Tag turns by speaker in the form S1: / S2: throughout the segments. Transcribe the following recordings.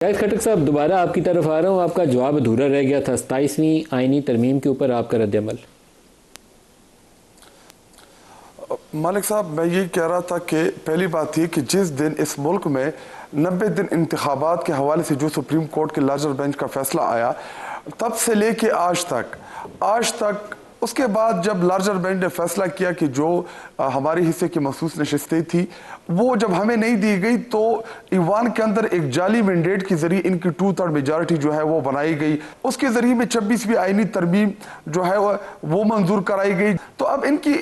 S1: शाहिद खटक साहब, दोबारा आपकी तरफ आ रहा हूँ। आपका जवाब अधूरा रह गया था 27वीं आईनी तरमीम के ऊपर, आपका रद्द-ए-अमल।
S2: मालिक साहब, मैं ये कह रहा था कि पहली बात ये कि जिस दिन इस मुल्क में 90 दिन इंतखाबात के हवाले से जो सुप्रीम कोर्ट के लार्जर बेंच का फैसला आया, तब से लेके आज तक उसके बाद जब लार्जर बेंच ने फैसला किया कि जो हमारे हिस्से की मखसूस नशिस्तें थी वो जब हमें नहीं दी गई, तो ईवान के अंदर एक जाली मैंडेट के जरिए इनकी 2/3 मेजॉरिटी जो है वो बनाई गई। उसके जरिए में 26वीं आईनी तरमीम जो है वो मंजूर कराई गई। तो अब इनकी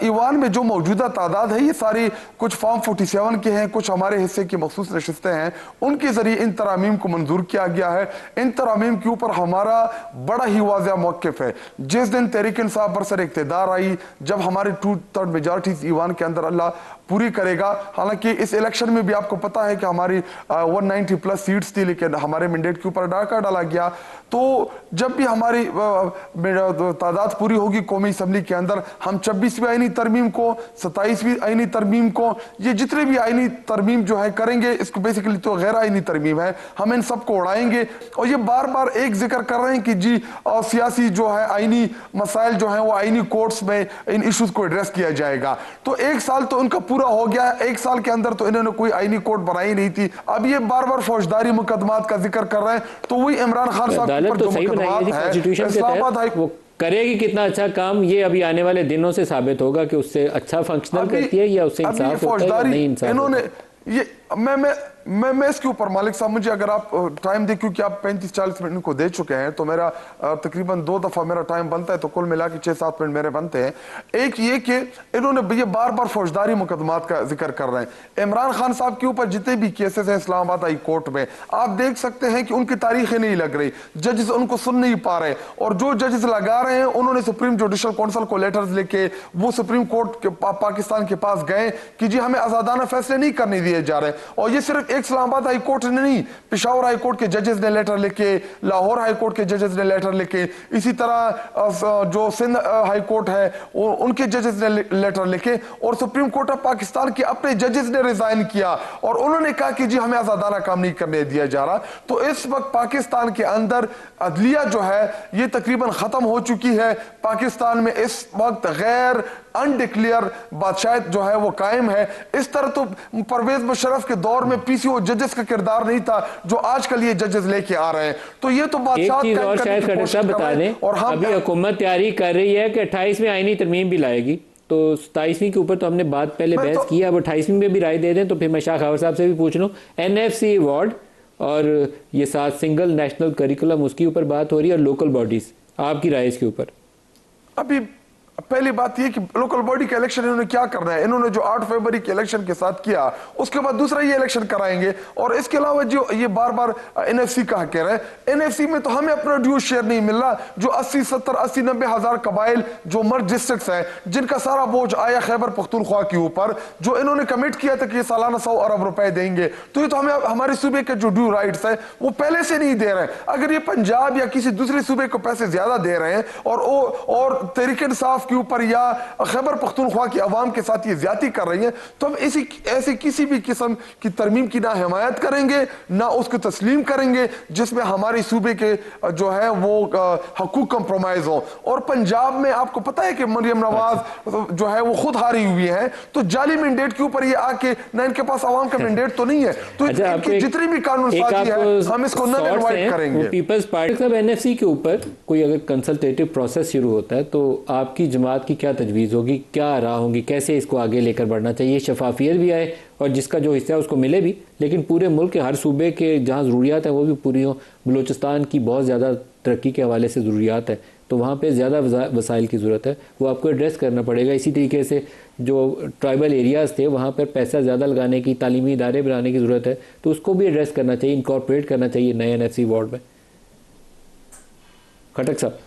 S2: ईवान में जो मौजूदा तादाद है, ये सारी कुछ फॉर्म 47 के हैं, कुछ हमारे हिस्से की मखसूस नशिस्तें हैं, उनके जरिए इन तरामीम को मंजूर किया गया है। इन तरामीम के ऊपर हमारा बड़ा ही वाज़ेह मौक़िफ़ है। जिस दिन तहरीक इंसाफ बरसर इक़्तिदार आई, जब हमारी 2/3 मेजॉरिटी ईवान के अंदर अल्लाह पूरी करेगा। हालांकि इस इलेक्शन में भी आपको पता है कि हमारी 190 प्लस सीट्स थी, लेकिन हमारे मैंडेट के ऊपर डाका डाला गया। तो जब भी हमारी तादाद पूरी होगी कौमी असम्बली के अंदर, हम 26वीं आईनी तरमीम को, 27वीं आईनी तरमीम को, ये जितने भी आईनी तरमीम जो है करेंगे, इसको बेसिकली तो गैर आईनी तरमीम है, हम इन सबको उड़ाएंगे। और ये बार बार एक जिक्र कर रहे हैं कि जी सियासी जो है आईनी मसाइल जो है वो आईनी कोर्ट्स में इन इशूज को एड्रेस किया जाएगा। तो एक साल तो उनका पूरा हो गया, एक साल के अंदर तो इन्होंने कोई आईनी कोर्ट बनाई नहीं थी। अब ये बार बार फौजदारी मुकदमात का जिक्र कर रहे हैं। तो वही इमरान खान साहब के ऊपर जो मुकदमात है, इस्लामाबाद हाई कोर्ट
S1: करेगी कितना अच्छा काम, ये अभी आने वाले दिनों से साबित होगा कि उससे अच्छा फंक्शनल करती है या उससे इंसाफ होता है, नहीं इंसाफ
S2: इन्होंने ये मैं इसके ऊपर मालिक साहब, मुझे अगर आप टाइम दे, क्योंकि आप 35-40 मिनट को दे चुके हैं, तो मेरा तकरीबन 2 दफा मेरा टाइम बनता है, तो कुल मिला के 6-7 मिनट मेरे बनते हैं। एक ये कि इन्होंने ये बार बार फौजदारी मुकदमात का जिक्र कर रहे हैं। इमरान खान साहब के ऊपर जितने भी केसेस हैं इस्लामाबाद हाई कोर्ट में, आप देख सकते हैं कि उनकी तारीखें नहीं लग रही, जजेस उनको सुन नहीं पा रहे, और जो जजेस लगा रहे हैं उन्होंने सुप्रीम जुडिशल काउंसिल को लेटर्स लेके वो सुप्रीम कोर्ट के पाकिस्तान के पास गए कि जी हमें आजादाना फैसले नहीं करने दिए जा रहे। और ये सिर्फ इस्लामाबाद हाई कोर्ट ने नहीं, पेशावर हाई कोर्ट के जजेस ने लेटर लिखे, लाहौर हाई कोर्ट के जजेस ने लेटर लिखे, इसी तरह जो सिंध हाई कोर्ट है उनके जजेस ने लेटर लिखे, और सुप्रीम कोर्ट ऑफ पाकिस्तान के अपने जजेस ने रिजाइन किया और उन्होंने कहा कि जी हमें आजादाना काम नहीं करने दिया जा रहा। तो इस वक्त पाकिस्तान के अंदर अदलिया जो है ये तकरीबन खत्म हो चुकी है। पाकिस्तान में इस वक्त गैर अनडिक्लेयर बादशाह जो है वो कायम है। इस तरह तो परवेज मुशर्रफ के दौर में पीसीओ जजेस का किरदार नहीं था जो आजकल ये जजेस लेके आ रहे हैं। तो ये तो बादशाह
S1: और शायद खटक बता दें, और अभी हुकूमत तैयारी कर रही है कि 28वीं आईनी तरमीम भी लाएगी, तो 27वीं के ऊपर तो हमने बात पहले बहस की, अब 28वीं में भी राय दे दें। तो फिर मैं शाह खबर साहब से भी पूछ लूँ, NFC अवार्ड और ये साथ सिंगल नेशनल करिकुलम, उसके ऊपर बात हो रही है, और लोकल बॉडीज, आपकी राय इसके ऊपर?
S2: अभी पहली बात यह कि लोकल बॉडी का इलेक्शन इन्होंने क्या करना है, इन्होंने जो 8 फरवरी के इलेक्शन के साथ किया उसके बाद दूसरा ये इलेक्शन कराएंगे। और इसके अलावा जो ये बार बार NFC का कह रहे हैं, NFC में तो हमें अपना ड्यू शेयर नहीं मिल रहा। जो 80, 70, 80, 90 हजार कबाइल जो मर्ज डिस्ट्रिक्ट्स हैं, जिनका सारा बोझ आया खैबर पख्तूनख्वा के ऊपर, जो इन्होंने कमिट किया था कि सालाना 100 अरब रुपए देंगे, तो ये तो हमें हमारे सूबे के जो ड्यू राइट्स है वो पहले से नहीं दे रहे हैं। अगर ये पंजाब या किसी दूसरे सूबे को पैसे ज्यादा दे रहे हैं और तहरीक इंसाफ के ऊपर या खैबर पख्तूनख्वा की आवाम के साथ ये ज्यादती कर रही है, तो हम ऐसी किसी भी किस्म की तरमीम की ना हिमायत करेंगे ना उसको तस्लीम करेंगे जिसमें हमारे सूबे के जो है वो हकूक कंप्रोमाइज हो। और पंजाब में आपको पता है कि मरियम नवाज जो है वो खुद हारी हुई है, तो जाली मैंडेट के ऊपर ये आके ना इनके पास आवाम का मैंडेट तो नहीं है, तो इनकी जितनी भी कानून साजी है हम इसको नल इनवाइट करेंगे।
S1: पीपल्स पार्टी सब NFC के ऊपर कोई अगर कंसल्टेटिव प्रोसेस शुरू होता है तो आपकी जमात की क्या तजवीज़ होगी, क्या राह होगी, कैसे इसको आगे लेकर बढ़ना चाहिए, शफाफियत भी आए और जिसका जो हिस्सा है उसको मिले भी, लेकिन पूरे मुल्क के हर सूबे के जहाँ ज़रूरियात है वो भी पूरी हो। बलूचिस्तान की बहुत ज़्यादा तरक्की के हवाले से ज़रूरियात है, तो वहाँ पे ज़्यादा वसाइल की ज़रूरत है, वो आपको एड्रेस करना पड़ेगा। इसी तरीके से जो ट्राइबल एरियाज़ थे वहाँ पर पैसा ज़्यादा लगाने की, तालीमी इदारे बनाने की ज़रूरत है, तो उसको भी एड्रेस करना चाहिए, इनकॉर्पोरेट करना चाहिए नए NFC वार्ड में। खटक
S2: साहब,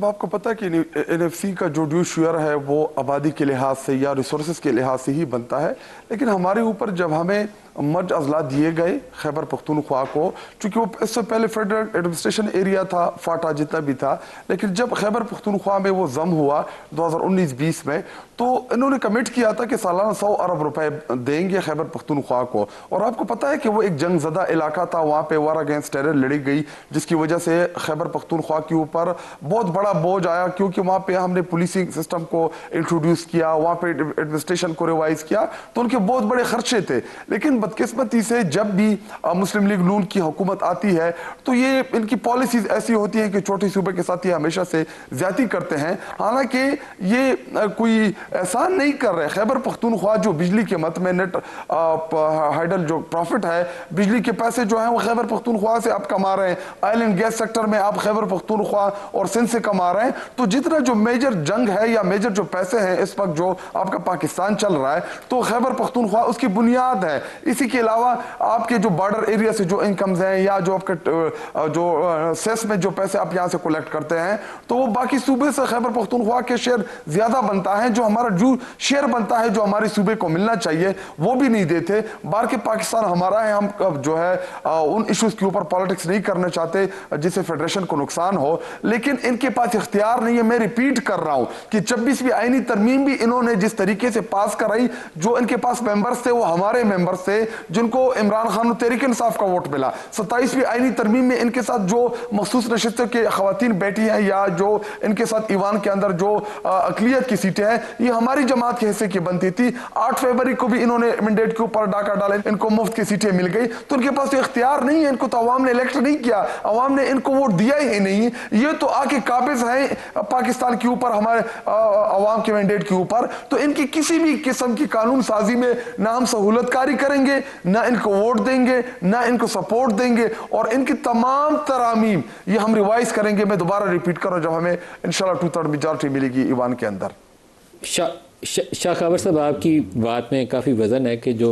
S2: आपको पता है कि NFC का जो ड्यू शेयर है वो आबादी के लिहाज से या रिसोर्सेज के लिहाज से ही बनता है, लेकिन हमारे ऊपर जब हमें मर्ज अजला दिए गए खैबर पख्तूनख्वा को, चूंकि वो इससे पहले फेडरल एडमिनिस्ट्रेशन एरिया था, फाटा जितना भी था, लेकिन जब खैबर पख्तूनख्वा में वो जम हुआ 2019-20 में, तो इन्होंने कमिट किया था कि सालाना 100 अरब रुपए देंगे खैबर पख्तूनख्वा को। और आपको पता है कि वो एक जंगजदा इलाका था, वहाँ पे वार अगेंस्ट टेरर लड़ी गई, जिसकी वजह से खैबर पख्तूनख्वा के ऊपर बहुत बड़ा बोझ आया, क्योंकि वहाँ पे हमने पुलिसिंग सिस्टम को इंट्रोड्यूस किया, वहाँ पे एडमिनिस्ट्रेशन को रिवाइज किया, तो उनके बहुत बड़े खर्चे थे। लेकिन बदकिस्मती से जब भी मुस्लिम लीग नून की हुकूमत आती है, तो ये इनकी पॉलिसीज ऐसी होती हैं कि छोटे सूबे के साथ ये हमेशा से ज्यादती करते हैं। हालांकि ये कोई एहसान नहीं कर रहे। खैबर पख्तूनख्वा जो बिजली के मत में नेट हाइडल जो प्रॉफिट है, बिजली के पैसे जो हैं वो खैबर पख्तूनख्वा से आप कमा रहे हैं। ऑयल एंड गैस सेक्टर में आप खैबर पख्तूनख्वा और सिंध से कमा रहे हैं। तो जितना जो मेजर जंग है या मेजर जो पैसे हैं इस वक्त जो आपका पाकिस्तान चल रहा है, तो खैबर पख्तूनख्वा उसकी बुनियाद है। इसी के अलावा आपके जो बॉर्डर एरिया से जो इनकम्स हैं या जो आपके जो सेस में जो पैसे आप यहाँ से कलेक्ट करते हैं, तो वो बाकी सूबे से खैबर पख्तूनख्वा के शेयर ज्यादा बनता है। जो हमारा जो शेयर बनता है जो हमारे सूबे को मिलना चाहिए वो भी नहीं देते। बाहर के पाकिस्तान हमारा है, हम जो है उन इश्यूज के ऊपर पॉलिटिक्स नहीं करना चाहते जिससे फेडरेशन को नुकसान हो, लेकिन इनके पास इख्तियार नहीं है। मैं रिपीट कर रहा हूं कि 26वीं आईनी तरमीम भी इन्होंने जिस तरीके से पास कराई, जो इनके पास मेंबर्स थे वो हमारे मेंबर्स थे जिनको इमरान खान तहरीक इंसाफ का वोट मिला। 27वीं आईनी तरमीम में इनके साथ जो मखसूस नशिस्तों के खवातीन बैठी हैं या जो इनके साथ ईवान के अंदर जो अकलियत की सीटें हैं, ये हमारी जमात के हिस्से की बनती थी। 8 फरवरी को भी इन्होंने मैंडेट के ऊपर डाका डाला, इनको मुफ्त की सीटें मिल गई। तो इनके पास तो इख्तियार नहीं है, इनको तो अवाम ने इलेक्ट नहीं किया, अवाम ने इनको वोट दिया ही नहीं। ये तो आके काबिज है पाकिस्तान के ऊपर, हमारे अवाम के मैंडेट के ऊपर। तो इनकी किसी भी किस्म की कानून साजी में ना हम सहूलतकारी करेंगे, ना इनको वोट देंगे, ना इनको सपोर्ट देंगे, और इनकी तमाम तरामीम ये हम रिवाइज करेंगे। मैं दोबारा रिपीट कर रहा हूं, जब हमें इंशाल्लाह 2/3 मेजॉरिटी मिलेगी ईवान के अंदर।
S1: शाह खबर साहब, आपकी बात में काफ़ी वज़न है कि जो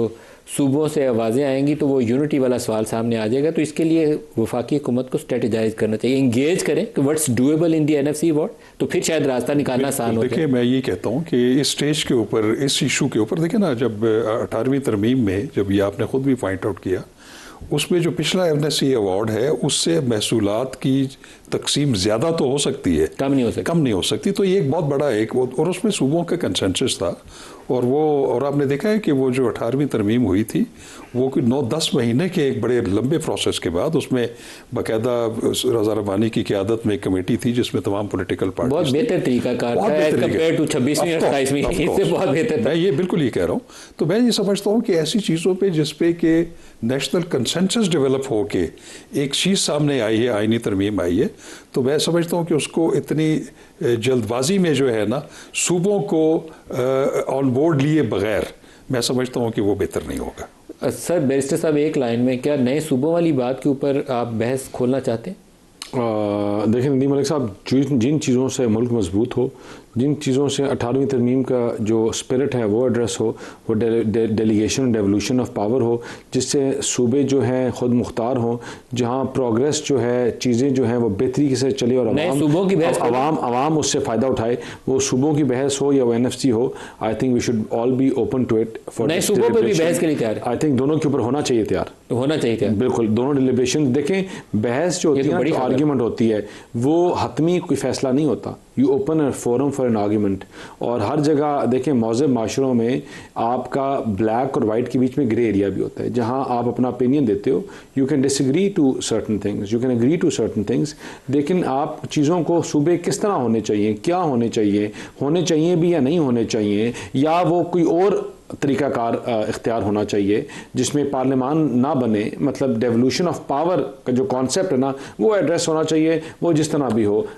S1: सूबों से आवाज़ें आएंगी तो वो यूनिटी वाला सवाल सामने आ जाएगा। तो इसके लिए वफाकी हुकूमत को स्ट्रेटेजाइज करना चाहिए, इंगेज करें कि what's doable in the NFC what, तो फिर शायद रास्ता निकालना आसान हो।
S3: देखिए, मैं ये कहता हूँ कि इस स्टेज के ऊपर, इस इशू के ऊपर, देखिए ना, जब 18वीं तरमीम में, जब ये आपने खुद भी पॉइंट आउट किया, उसमें जो पिछला NSC अवार्ड है उससे महसूलात की तकसीम ज़्यादा तो हो सकती है,
S1: कम नहीं हो सकती।
S3: तो ये एक बहुत बड़ा और उसमें सूबों का कंसेंसस था। और आपने देखा है कि वो जो 18वीं तरमीम हुई थी वो कोई 9-10 महीने के एक बड़े लंबे प्रोसेस के बाद उसमें बाकायदा रज़ा रब्बानी की क़यादत में एक कमेटी थी जिसमें तमाम पॉलिटिकल पार्टी,
S1: बहुत बेहतर तरीका कंपेयर टू 26वीं और 27वीं, इससे बहुत बेहतर।
S3: मैं ये बिल्कुल ये कह रहा हूँ। तो मैं ये समझता हूँ कि ऐसी चीज़ों पे जिस पे कि नेशनल कंसेंसस डेवलप हो के एक चीज़ सामने आई है, आईनी तरमीम आई है, तो मैं समझता हूँ कि उसको इतनी जल्दबाजी में जो है ना सूबों को ऑन बोर्ड लिए बगैर, मैं समझता हूँ कि वो बेहतर नहीं होगा।
S1: सर बैरिस्टर साहब, एक लाइन में, क्या नए सूबों वाली बात के ऊपर आप बहस खोलना चाहते हैं?
S4: देखिए नदीम मलिक साहब, जिन चीज़ों से मुल्क मजबूत हो, जिन चीज़ों से 18वीं तरमीम का जो स्पिरिट है वो एड्रेस हो, वो डेलीगेशन डेवोल्यूशन ऑफ पावर हो, जिससे सूबे जो हैं ख़ुद मुख्तार हों, जहाँ प्रोग्रेस जो है, चीज़ें जो हैं वो बेहतरी से चले और
S1: सूबों की बहस
S4: आवाम उससे फ़ायदा उठाए। वो सूबों की बहस हो या वो NFC हो, I think we should all be open to it. For
S1: नए सूबों पर भी बहस के लिए तैयार,
S4: आई थिंक दोनों के ऊपर होना चाहिए तैयार,
S1: बिल्कुल
S4: दोनों डिलिब्रेशन। देखें, बहस जो होती है, बड़ी आर्ग्यूमेंट होती है, वो हतमी कोई फैसला नहीं होता। You open a forum for an argument. और हर जगह देखें, मौज़ूद माशरों में आपका ब्लैक और वाइट के बीच में ग्रे एरिया भी होता है, जहां आप अपना ओपिनियन देते हो। You can disagree to certain things, you can agree to certain things, लेकिन आप चीज़ों को सूबे किस तरह होने चाहिए, क्या होने चाहिए भी या नहीं होने चाहिए, या वो कोई और तरीक़ाकार इख्तियार होना चाहिए जिसमें पार्लियामान ना बने, मतलब डेवोल्यूशन ऑफ पावर का जो कॉन्सेप्ट है ना वो एड्रेस होना चाहिए। वो जिस तरह भी हो,